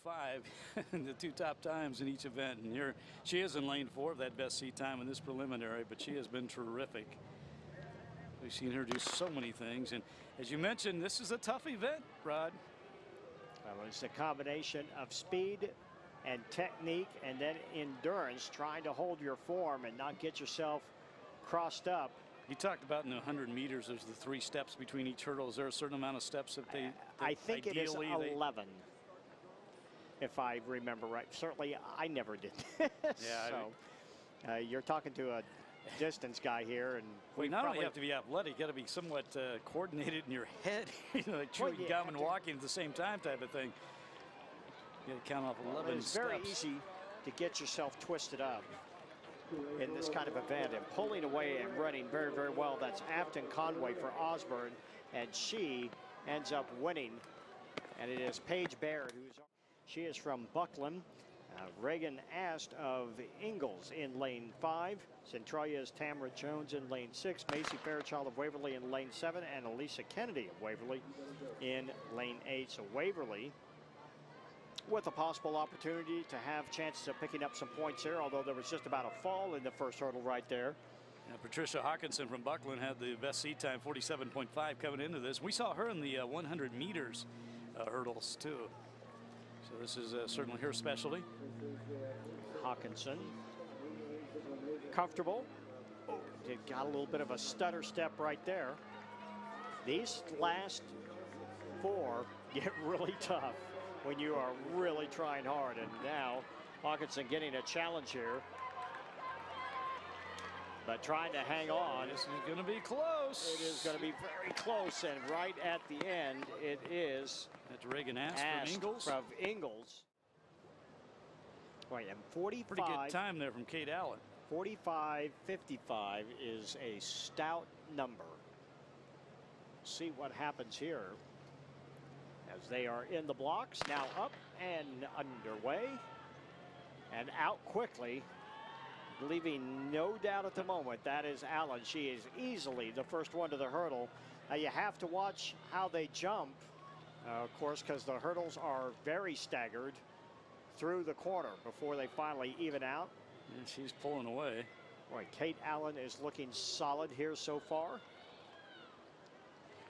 2:05 in the two top times in each event. And here she is in lane 4 of that best seat time in this preliminary, but she has been terrific. We've seen her do so many things. And as you mentioned, this is a tough event, Rod. Well, it's a combination of speed and technique and then endurance, trying to hold your form and not get yourself crossed up. You talked about in the 100 meters, there's the 3 steps between each hurdle. Is there a certain amount of steps that I think it is 11, if I remember right. Certainly, I never did. Yeah. So, you're talking to a distance guy here, and we not only have to be athletic, you got to be somewhat coordinated in your head. You know, like chewing gum and walking at the same time type of thing. You got to count off 11 It's steps. very easy to get yourself twisted up in this kind of event, and pulling away and running very, very well. That's Afton Conway for Osborne, and she ends up winning. And it is Paige Baird she is from Buckland. Reagan Ast of Ingalls in lane 5. Centralia's Tamara Jones in lane 6. Macy Fairchild of Waverly in lane 7, and Elisa Kennedy of Waverly in lane 8. So Waverly with a possible opportunity to have chances of picking up some points there, although there was just about a fall in the first hurdle right there. Yeah, Patricia Hawkinson from Buckland had the best seat time, 47.5 coming into this. We saw her in the 100 meters hurdles too. So this is certainly her specialty. Hawkinson, comfortable. Oh, it got a little bit of a stutter step right there. These last 4 get really tough when you are really trying hard, and now Hawkinson getting a challenge here, but trying to hang on. This is going to be close. It is going to be very close, and right at the end, it is. That's Reagan Ast from Ingalls. From Ingalls. Wait, and 45. Pretty good time there from Kate Allen. 45.55 is a stout number. See what happens here as they are in the blocks. Now up and underway and out quickly, leaving no doubt at the moment. That is Allen. She is easily the first one to the hurdle. Now you have to watch how they jump, of course, because the hurdles are very staggered through the corner before they finally even out. And she's pulling away. Boy, Kate Allen is looking solid here so far.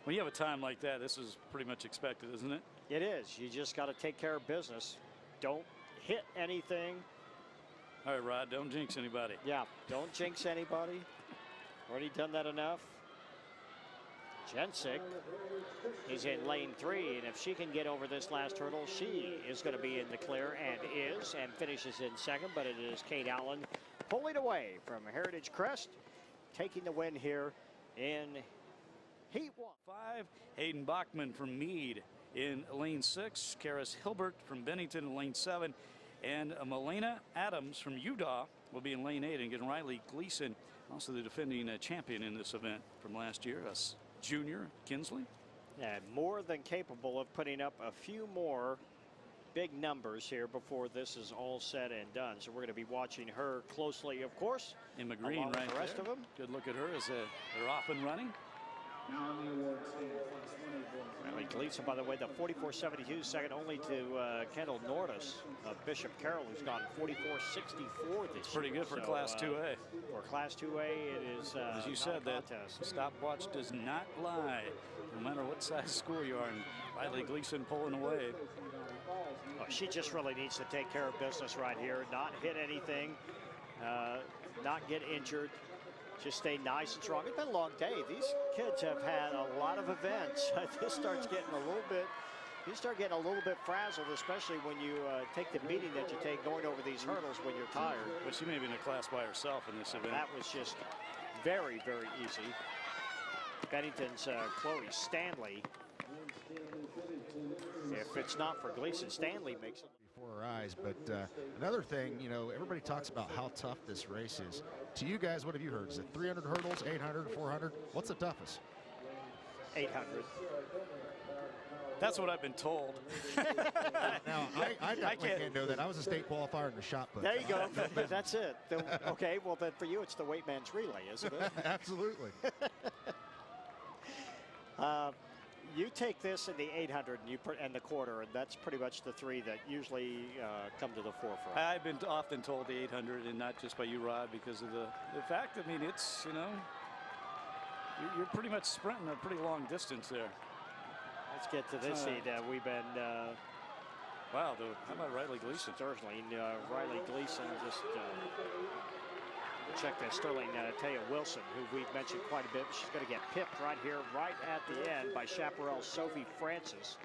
When you have a time like that, this is pretty much expected, isn't it? It is. You just got to take care of business. Don't hit anything. All right, Rod, don't jinx anybody. Yeah, don't jinx anybody. Already done that enough. Jensick is in lane 3, and if she can get over this last hurdle, she is going to be in the clear, and finishes in second. But it is Kate Allen pulling away from Heritage Crest, taking the win here in Heat 1. 5, Hayden Bachman from Meade in lane 6. Karis Hilbert from Bennington in lane 7. And Melena Adams from Utah will be in lane 8. And again, Riley Gleason, also the defending champion in this event from last year, a junior, Kinsley. And more than capable of putting up a few more big numbers here before this is all said and done. So we're going to be watching her closely, of course. Emma Green right the rest there. of them. Good look at her as they're off and running. Riley Gleason, by the way, the 44.72, second only to Kendall Nordis of Bishop Carroll, who's gone 44.64 this year. Pretty good for Class 2A. For Class 2A, it is as you said, that stopwatch does not lie, no matter what size school you are. And Riley Gleason pulling away. Oh, she just really needs to take care of business right here, not hit anything, not get injured. Just stay nice and strong. It's been a long day. These kids have had a lot of events. This starts getting a little bit, you start getting a little bit frazzled, especially when you take the beating that you take going over these hurdles when you're tired. But she may be in a class by herself in this event. That was just very, very easy. Bennington's Chloe Stanley. If it's not for Gleason, Stanley makes it. Before our eyes, but another thing, you know, everybody talks about how tough this race is. To you guys, what have you heard? Is it 300 hurdles, 800, 400? What's the toughest? 800. That's what I've been told. Now, I definitely can't know that. I was a state qualifier in the shot put. There you go. That's it. Okay, well, then for you, it's the weight man's relay, isn't it? Absolutely. You take this in the 800 and you put and the quarter, and that's pretty much the three that usually come to the forefront. I've been often told the 800, and not just by you, Rod, because of the fact. I mean, it's, you know, you're pretty much sprinting a pretty long distance there. Let's get to this seed. We've been. Wow, how about Riley Gleason? Sterling, Riley Gleason just. Check that. Sterling Taya Wilson, who we've mentioned quite a bit. She's going to get pipped right here, right at the end by chaparral Sophie Francis.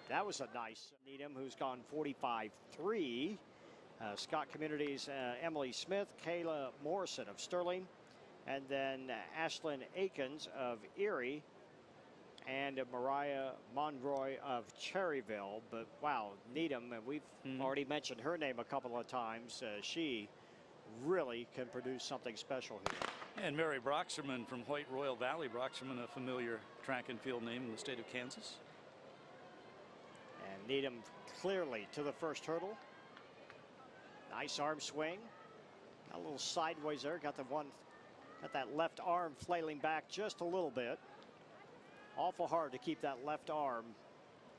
That was a nice. Needham, who's gone 45-3. Scott Communities, Emily Smith, Kayla Morrison of Sterling, and then Ashlyn Akins of Erie, and Mariah Monroy of Cherryville. But wow, Needham, and we've already mentioned her name a couple of times. She really can produce something special here. And Mary Broxerman from Hoyt Royal Valley. Broxerman, a familiar track and field name in the state of Kansas. And Needham clearly to the first hurdle. Nice arm swing. A little sideways there. Got that left arm flailing back just a little bit. Awful hard to keep that left arm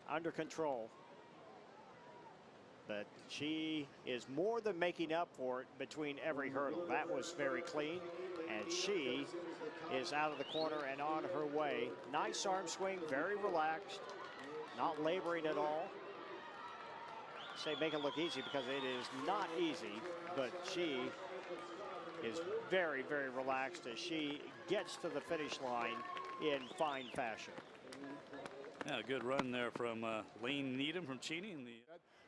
under control. But she is more than making up for it between every hurdle. That was very clean, and she is out of the corner and on her way. Nice arm swing, very relaxed, not laboring at all. Say make it look easy because it is not easy, but she is very, very relaxed as she gets to the finish line in fine fashion. Yeah, good run there from Lane Needham from Cheney.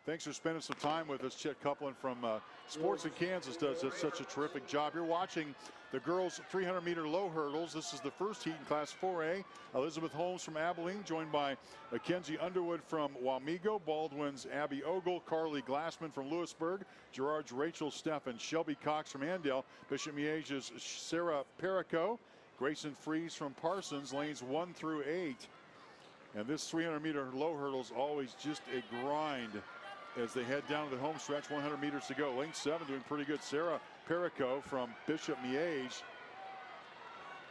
Thanks for spending some time with us. Chet Coupland from Sports in Kansas does such a terrific job. You're watching the girls 300-meter low hurdles. This is the first heat in Class 4A. Elizabeth Holmes from Abilene, joined by Mackenzie Underwood from Wamego, Baldwin's Abby Ogle, Carly Glassman from Lewisburg, Gerard's Rachel Steffen, Shelby Cox from Andale, Bishop Miege's Sarah Perico, Grayson Fries from Parsons, lanes 1 through 8. And this 300-meter low hurdle is always just a grind as they head down to the home stretch. 100 meters to go. Lane 7 doing pretty good. Sarah Perico from Bishop Miege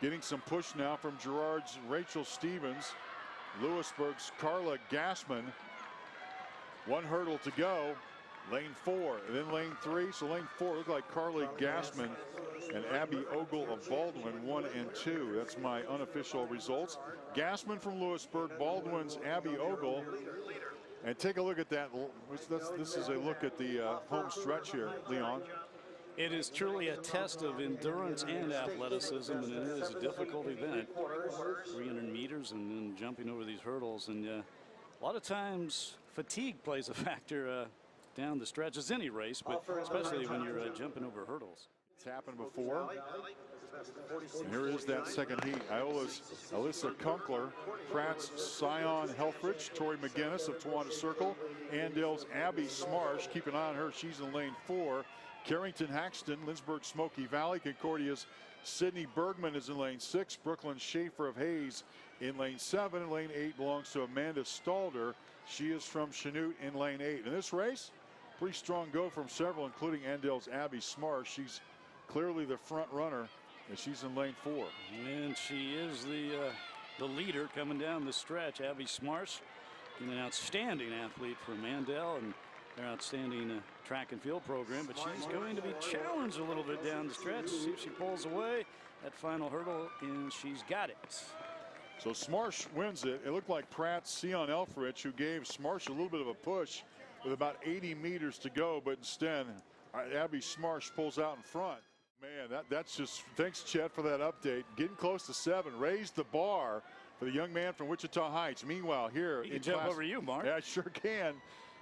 getting some push now from Gerard's Rachel Stevens. Lewisburg's Carla Gassman. 1 hurdle to go. Lane 4 and then lane 3. So lane 4 looked like Carly Gassman and Abby Ogle of Baldwin 1 and 2. That's my unofficial results. Gassman from Lewisburg, Baldwin's Abby Ogle. And take a look at that. This is a look at the home stretch here, Leon. It is truly a test of endurance and athleticism, and it is a difficult event. 300 meters and then jumping over these hurdles. And a lot of times fatigue plays a factor down the stretch, as any race, but especially when you're jumping over hurdles. It's happened before. And here is that second heat. Iola's Alyssa Kunkler, Pratt's Sion Helfrich, Tori McGinnis of Tawana Circle, Andale's Abby Smarsh. Keep an eye on her. She's in lane 4. Carrington Haxton, Lindsborg Smoky Valley. Concordia's Sydney Bergman is in lane 6. Brooklyn Schaefer of Hayes in lane 7. And lane 8 belongs to Amanda Stalder. She is from Chanute in lane 8. In this race, pretty strong go from several, including Andale's Abby Smarsh. She's clearly the front runner, and she's in lane 4. And she is the leader coming down the stretch. Abby Smarsh, an outstanding athlete from Andale and their outstanding track and field program, but she's going to be challenged a little bit down the stretch. See if she pulls away that final hurdle, and she's got it. So Smarsh wins it. It looked like Pratt's Sion Elfrich, who gave Smarsh a little bit of a push with about 80 meters to go, but instead Abby Smarsh pulls out in front. Man, that's just, thanks Chet for that update. Getting close to 7, raised the bar for the young man from Wichita Heights. Meanwhile, here he can jump over you, Mark. Yeah, I sure can.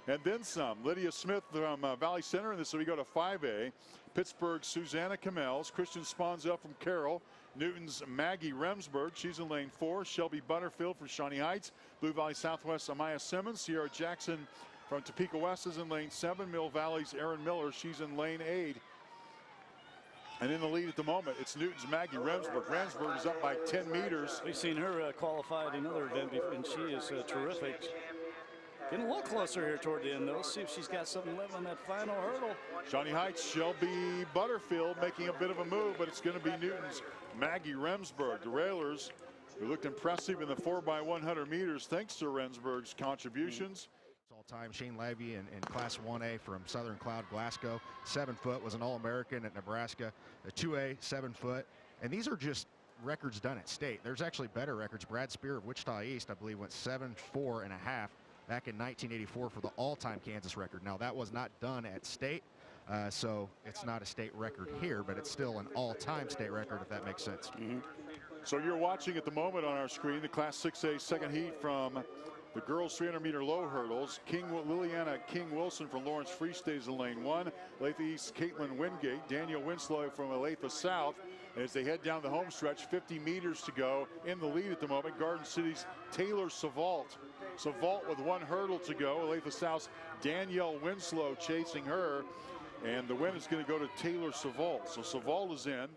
And then some. Lydia Smith from Valley Center, and so we go to 5A. Pittsburgh's Susanna Kamels, Christian Sponzel from Carroll, Newton's Maggie Remsburg, she's in lane 4. Shelby Butterfield from Shawnee Heights, Blue Valley Southwest Amaya Simmons, Sierra Jackson from Topeka West is in lane 7. Mill Valley's Erin Miller, she's in lane 8. And in the lead at the moment, it's Newton's Maggie Remsburg. Remsburg is up by 10 meters. We've seen her qualify at another event before, and she is terrific. Getting a little closer here toward the end, though. See if she's got something left on that final hurdle. Shawnee Heights, Shelby Butterfield making a bit of a move, but it's going to be Newton's Maggie Remsburg. The Railers who looked impressive in the 4x100 meters thanks to Rensburg's contributions. All-time Shane Levy in Class 1A from Southern Cloud, Glasgow. 7 foot, was an All-American at Nebraska. A 2A, 7 foot. And these are just records done at state. There's actually better records. Brad Spear of Wichita East, I believe, went 7.4 and a half back in 1984 for the all-time Kansas record. Now, that was not done at state, so it's not a state record here, but it's still an all-time state record, if that makes sense. So you're watching at the moment on our screen the Class 6A second heat from the girls 300-meter low hurdles. Liliana King-Wilson from Lawrence Free stays in lane 1. Olathe East, Caitlin Wingate, Daniel Winslow from Olathe South. As they head down the home stretch, 50 meters to go. In the lead at the moment, Garden City's Taylor Savault. Savault with 1 hurdle to go. Olathe South's Danielle Winslow chasing her. And the win is going to go to Taylor Savault. So Savault is in.